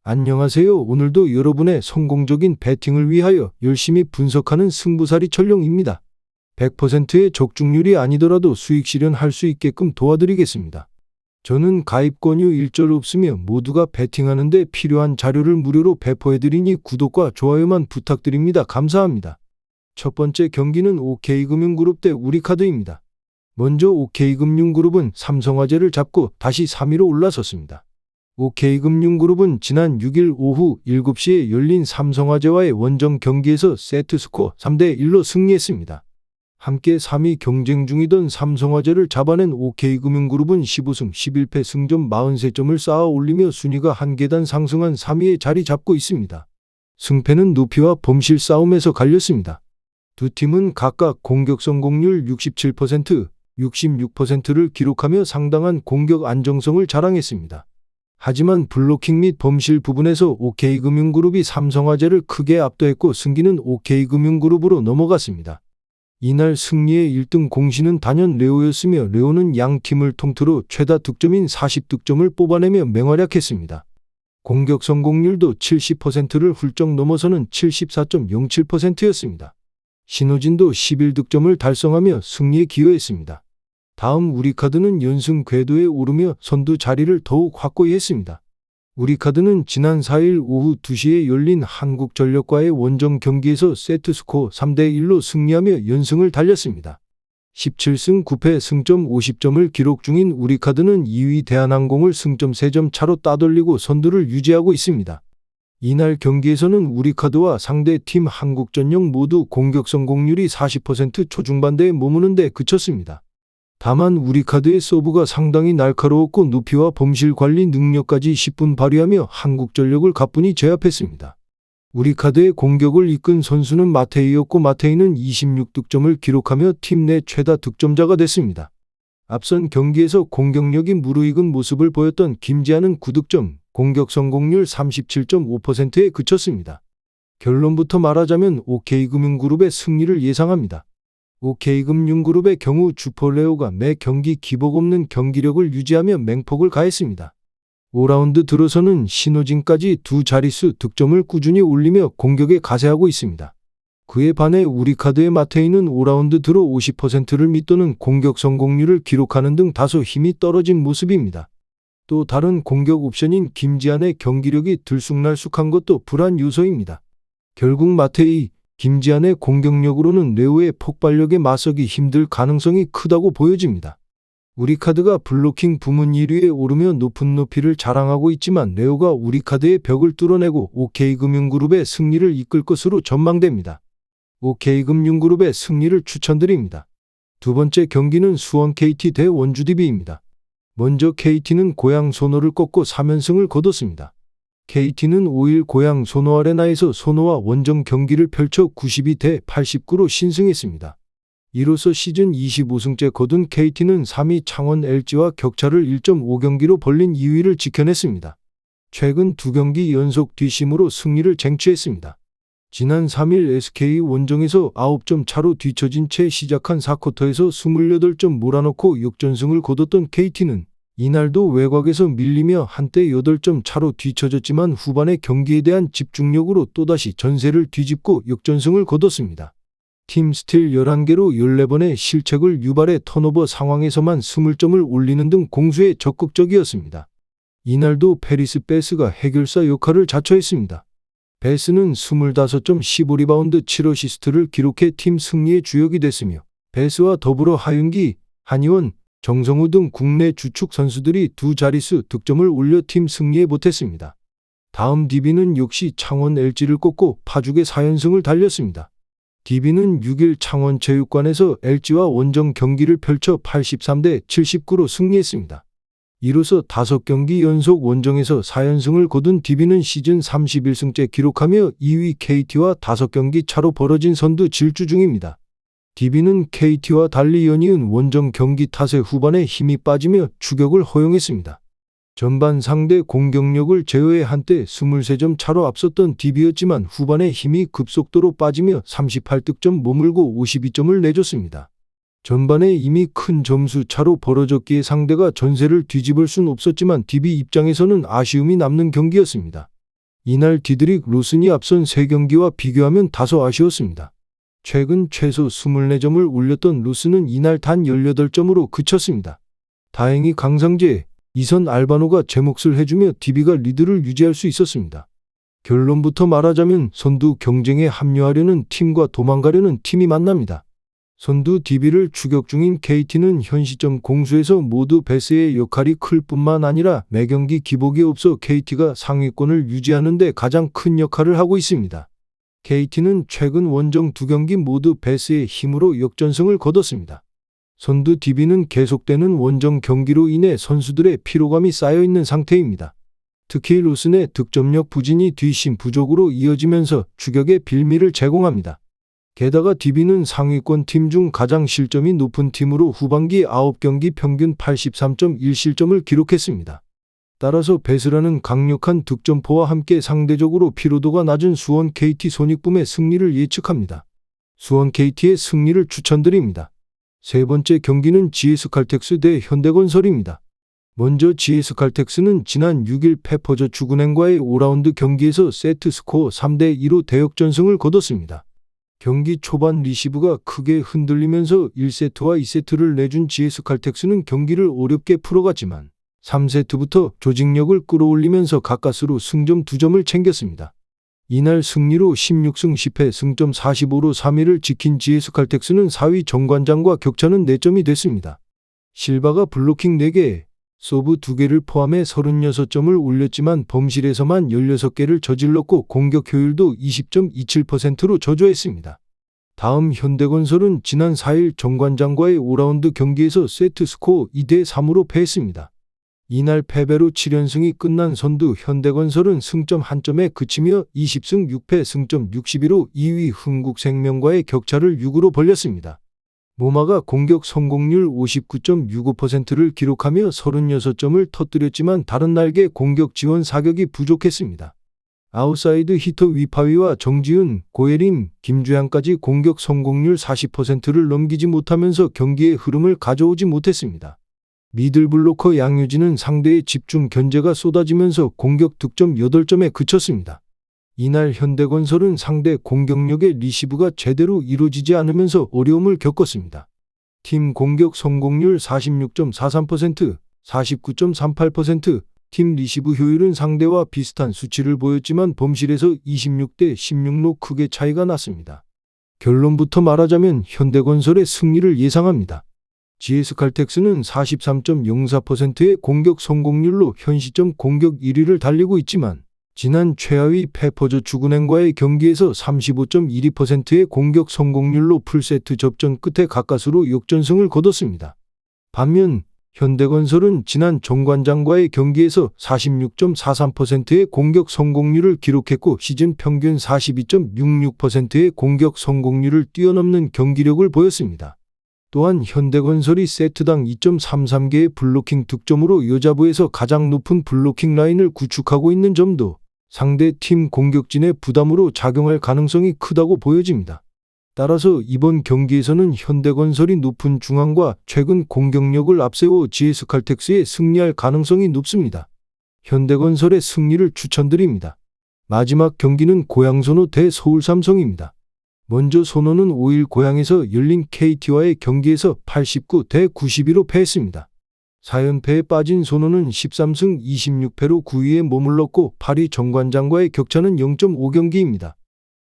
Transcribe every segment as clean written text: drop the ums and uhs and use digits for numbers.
안녕하세요. 오늘도 여러분의 성공적인 배팅을 위하여 열심히 분석하는 승부사리 철룡입니다. 100%의 적중률이 아니더라도 수익 실현할 수 있게끔 도와드리겠습니다. 저는 가입 권유 일절 없으며 모두가 배팅하는 데 필요한 자료를 무료로 배포해드리니 구독과 좋아요만 부탁드립니다. 감사합니다. 첫 번째 경기는 OK금융그룹 대 우리카드입니다. 먼저 OK금융그룹은 삼성화재를 잡고 다시 3위로 올라섰습니다. OK금융그룹은 지난 6일 오후 7시에 열린 삼성화재와의 원정 경기에서 세트스코어 3대1로 승리했습니다. 함께 3위 경쟁 중이던 삼성화재를 잡아낸 OK금융그룹은 15승 11패 승점 43점을 쌓아 올리며 순위가 한 계단 상승한 3위에 자리 잡고 있습니다. 승패는 높이와 범실 싸움에서 갈렸습니다. 두 팀은 각각 공격 성공률 67%, 66%를 기록하며 상당한 공격 안정성을 자랑했습니다. 하지만 블로킹 및 범실 부분에서 OK금융그룹이 삼성화재를 크게 압도했고 승기는 OK금융그룹으로 넘어갔습니다. 이날 승리의 1등 공신은 단연 레오였으며 레오는 양 팀을 통틀어 최다 득점인 40득점을 뽑아내며 맹활약했습니다. 공격 성공률도 70%를 훌쩍 넘어서는 74.07%였습니다. 신호진도 11득점을 달성하며 승리에 기여했습니다. 다음 우리카드는 연승 궤도에 오르며 선두 자리를 더욱 확고히 했습니다. 우리카드는 지난 4일 오후 2시에 열린 한국전력과의 원정 경기에서 세트스코어 3대1로 승리하며 연승을 달렸습니다. 17승 9패 승점 50점을 기록 중인 우리카드는 2위 대한항공을 승점 3점 차로 따돌리고 선두를 유지하고 있습니다. 이날 경기에서는 우리카드와 상대팀 한국전력 모두 공격 성공률이 40% 초중반대에 머무는 데 그쳤습니다. 다만 우리카드의 서브가 상당히 날카로웠고 높이와 범실 관리 능력까지 10분 발휘하며 한국전력을 가뿐히 제압했습니다. 우리카드의 공격을 이끈 선수는 마테이였고 마테이는 26득점을 기록하며 팀 내 최다 득점자가 됐습니다. 앞선 경기에서 공격력이 무르익은 모습을 보였던 김지한은 9득점, 공격 성공률 37.5%에 그쳤습니다. 결론부터 말하자면 OK금융그룹의 승리를 예상합니다. OK금융그룹의 경우 주포레오가 매 경기 기복 없는 경기력을 유지하며 맹폭을 가했습니다. 5라운드 들어서는 신호진까지 두 자릿수 득점을 꾸준히 올리며 공격에 가세하고 있습니다. 그에 반해 우리카드의 마테이는 5라운드 들어 50%를 밑도는 공격 성공률을 기록하는 등 다소 힘이 떨어진 모습입니다. 또 다른 공격 옵션인 김지한의 경기력이 들쑥날쑥한 것도 불안 요소입니다. 결국 마테이, 김지한의 공격력으로는 레오의 폭발력에 맞서기 힘들 가능성이 크다고 보여집니다. 우리카드가 블로킹 부문 1위에 오르며 높은 높이를 자랑하고 있지만 레오가 우리카드의 벽을 뚫어내고 OK금융그룹의 승리를 이끌 것으로 전망됩니다. OK금융그룹의 승리를 추천드립니다. 두 번째 경기는 수원 KT 대 원주 DB입니다. 먼저 KT는 고양 소노를 꺾고 3연승을 거뒀습니다. KT는 5일 고양 소노 아레나에서 소노와 원정 경기를 펼쳐 92대 89로 신승했습니다. 이로써 시즌 25승째 거둔 KT는 3위 창원 LG와 격차를 1.5경기로 벌린 2위를 지켜냈습니다. 최근 2경기 연속 뒷심으로 승리를 쟁취했습니다. 지난 3일 SK 원정에서 9점 차로 뒤처진 채 시작한 4쿼터에서 28점 몰아넣고 역전승을 거뒀던 KT는 이날도 외곽에서 밀리며 한때 8점 차로 뒤처졌지만 후반의 경기에 대한 집중력으로 또다시 전세를 뒤집고 역전승을 거뒀습니다. 팀 스틸 11개로 14번의 실책을 유발해 턴오버 상황에서만 20점을 올리는 등 공수에 적극적이었습니다. 이날도 페리스 베스가 해결사 역할을 자처했습니다. 베스는 25점 15리바운드 7어시스트를 기록해 팀 승리의 주역이 됐으며 베스와 더불어 하윤기, 한희원, 정성우 등 국내 주축 선수들이 두 자릿수 득점을 올려 팀 승리에 보탰습니다. 다음 DB는 역시 창원 LG를 꺾고 파죽의 4연승을 달렸습니다. DB는 6일 창원체육관에서 LG와 원정 경기를 펼쳐 83대 79로 승리했습니다. 이로써 5경기 연속 원정에서 4연승을 거둔 DB는 시즌 31승째 기록하며 2위 KT와 5경기 차로 벌어진 선두 질주 중입니다. DB는 KT와 달리 연이은 원정 경기 탓에 후반에 힘이 빠지며 추격을 허용했습니다. 전반 상대 공격력을 제어해 한때 23점 차로 앞섰던 DB였지만 후반에 힘이 급속도로 빠지며 38득점 머물고 52점을 내줬습니다. 전반에 이미 큰 점수 차로 벌어졌기에 상대가 전세를 뒤집을 순 없었지만 DB 입장에서는 아쉬움이 남는 경기였습니다. 이날 디드릭 로슨이 앞선 3경기와 비교하면 다소 아쉬웠습니다. 최근 최소 24점을 올렸던 로슨은 이날 단 18점으로 그쳤습니다. 다행히 강상재, 이선 알바노가 제 몫을 해주며 DB가 리드를 유지할 수 있었습니다. 결론부터 말하자면 선두 경쟁에 합류하려는 팀과 도망가려는 팀이 만납니다. 선두 DB를 추격 중인 KT는 현 시점 공수에서 모두 베스의 역할이 클 뿐만 아니라 매경기 기복이 없어 KT가 상위권을 유지하는 데 가장 큰 역할을 하고 있습니다. KT는 최근 원정 2경기 모두 베스의 힘으로 역전승을 거뒀습니다. 선두 DB는 계속되는 원정 경기로 인해 선수들의 피로감이 쌓여있는 상태입니다. 특히 로슨의 득점력 부진이 뒷심 부족으로 이어지면서 추격의 빌미를 제공합니다. 게다가 DB는 상위권 팀 중 가장 실점이 높은 팀으로 후반기 9경기 평균 83.1실점을 기록했습니다. 따라서 베스라는 강력한 득점포와 함께 상대적으로 피로도가 낮은 수원 KT 손익붐의 승리를 예측합니다. 수원 KT의 승리를 추천드립니다. 세 번째 경기는 GS칼텍스 대 현대건설입니다. 먼저 GS칼텍스는 지난 6일 페퍼저축은행과의 5라운드 경기에서 세트스코어 3대2로 대역전승을 거뒀습니다. 경기 초반 리시브가 크게 흔들리면서 1세트와 2세트를 내준 GS칼텍스는 경기를 어렵게 풀어갔지만 3세트부터 조직력을 끌어올리면서 가까스로 승점 2점을 챙겼습니다. 이날 승리로 16승 10패 승점 45로 3위를 지킨 GS칼텍스는 4위 정관장과 격차는 4점이 됐습니다. 실바가 블로킹 4개, 서브 2개를 포함해 36점을 올렸지만 범실에서만 16개를 저질렀고 공격 효율도 20.27%로 저조했습니다. 다음 현대건설은 지난 4일 정관장과의 5라운드 경기에서 세트스코어 2대3으로 패했습니다. 이날 패배로 7연승이 끝난 선두 현대건설은 승점 1점에 그치며 20승 6패 승점 62로 2위 흥국생명과의 격차를 6으로 벌렸습니다. 모마가 공격 성공률 59.65%를 기록하며 36점을 터뜨렸지만 다른 날개 공격 지원 사격이 부족했습니다. 아웃사이드 히터 위파위와 정지훈, 고예림, 김주향까지 공격 성공률 40%를 넘기지 못하면서 경기의 흐름을 가져오지 못했습니다. 미들블로커 양유진은 상대의 집중 견제가 쏟아지면서 공격 득점 8점에 그쳤습니다. 이날 현대건설은 상대 공격력의 리시브가 제대로 이루어지지 않으면서 어려움을 겪었습니다. 팀 공격 성공률 46.43%, 49.38%, 팀 리시브 효율은 상대와 비슷한 수치를 보였지만 범실에서 26대 16로 크게 차이가 났습니다. 결론부터 말하자면 현대건설의 승리를 예상합니다. GS칼텍스는 43.04%의 공격 성공률로 현 시점 공격 1위를 달리고 있지만 지난 최하위 페퍼저축은행과의 경기에서 35.12%의 공격 성공률로 풀세트 접전 끝에 가까스로 역전승을 거뒀습니다. 반면 현대건설은 지난 정관장과의 경기에서 46.43%의 공격 성공률을 기록했고 시즌 평균 42.66%의 공격 성공률을 뛰어넘는 경기력을 보였습니다. 또한 현대건설이 세트당 2.33개의 블로킹 득점으로 여자부에서 가장 높은 블로킹 라인을 구축하고 있는 점도 상대 팀 공격진의 부담으로 작용할 가능성이 크다고 보여집니다. 따라서 이번 경기에서는 현대건설이 높은 중앙과 최근 공격력을 앞세워 GS칼텍스에 승리할 가능성이 높습니다. 현대건설의 승리를 추천드립니다. 마지막 경기는 고양선호 대 서울삼성입니다. 먼저 선호는 5일 고양에서 열린 KT와의 경기에서 89대 92로 패했습니다. 4연패에 빠진 선호는 13승 26패로 9위에 머물렀고 8위 정관장과의 격차는 0.5경기입니다.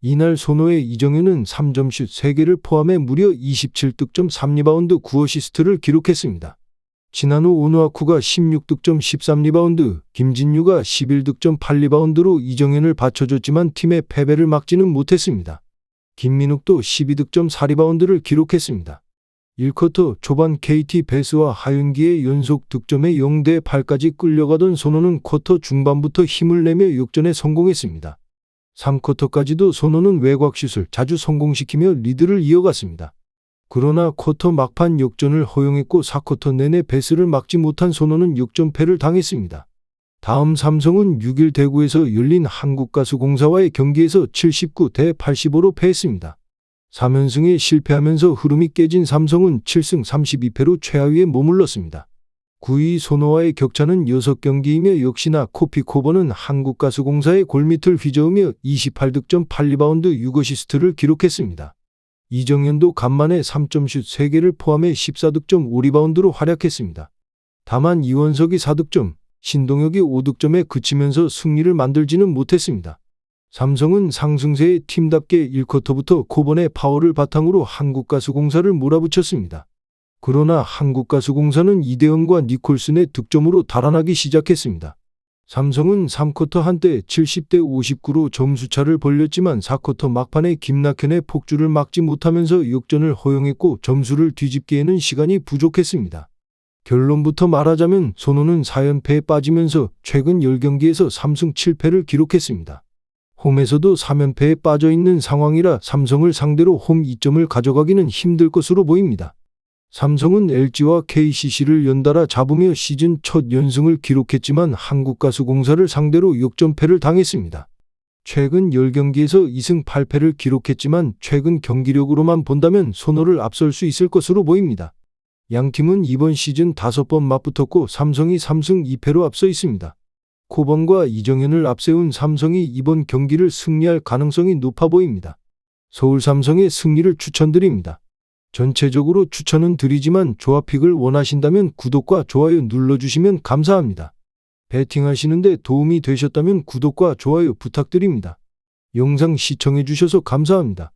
이날 선호의 이정현은 3점슛 3개를 포함해 무려 27득점 3리바운드 9어시스트를 기록했습니다. 지난후 오누아쿠가 16득점 13리바운드, 김진유가 11득점 8리바운드로 이정현을 받쳐줬지만 팀의 패배를 막지는 못했습니다. 김민욱도 12득점 4리바운드를 기록했습니다. 1쿼터 초반 KT 베스와 하윤기의 연속 득점에 0대 8까지 끌려가던 선호는 쿼터 중반부터 힘을 내며 역전에 성공했습니다. 3쿼터까지도 선호는 외곽슛을 자주 성공시키며 리드를 이어갔습니다. 그러나 쿼터 막판 역전을 허용했고 4쿼터 내내 베스를 막지 못한 선호는 역전패를 당했습니다. 다음 삼성은 6일 대구에서 열린 한국가스공사와의 경기에서 79대 85로 패했습니다. 3연승에 실패하면서 흐름이 깨진 삼성은 7승 32패로 최하위에 머물렀습니다. 9위 손호와의 격차는 6경기이며 역시나 코피코버는 한국가스공사의 골밑을 휘저으며 28득점 8리바운드 6어시스트를 기록했습니다. 이정현도 간만에 3점슛 3개를 포함해 14득점 5리바운드로 활약했습니다. 다만 이원석이 4득점, 신동혁이 5득점에 그치면서 승리를 만들지는 못했습니다. 삼성은 상승세의 팀답게 1쿼터부터 코번의 파워를 바탕으로 한국가스공사를 몰아붙였습니다. 그러나 한국가스공사는 이대현과 니콜슨의 득점으로 달아나기 시작했습니다. 삼성은 3쿼터 한때 70대 59로 점수차를 벌렸지만 4쿼터 막판에 김낙현의 폭주를 막지 못하면서 역전을 허용했고 점수를 뒤집기에는 시간이 부족했습니다. 결론부터 말하자면 손호는 4연패에 빠지면서 최근 10경기에서 3승 7패를 기록했습니다. 홈에서도 3연패에 빠져있는 상황이라 삼성을 상대로 홈 2점을 가져가기는 힘들 것으로 보입니다. 삼성은 LG와 KCC를 연달아 잡으며 시즌 첫 연승을 기록했지만 한국가스공사를 상대로 역전패를 당했습니다. 최근 10경기에서 2승 8패를 기록했지만 최근 경기력으로만 본다면 손호를 앞설 수 있을 것으로 보입니다. 양팀은 이번 시즌 5번 맞붙었고 삼성이 3승 2패로 앞서 있습니다. 코번과 이정현을 앞세운 삼성이 이번 경기를 승리할 가능성이 높아 보입니다. 서울 삼성의 승리를 추천드립니다. 전체적으로 추천은 드리지만 조합픽을 원하신다면 구독과 좋아요 눌러주시면 감사합니다. 배팅하시는데 도움이 되셨다면 구독과 좋아요 부탁드립니다. 영상 시청해주셔서 감사합니다.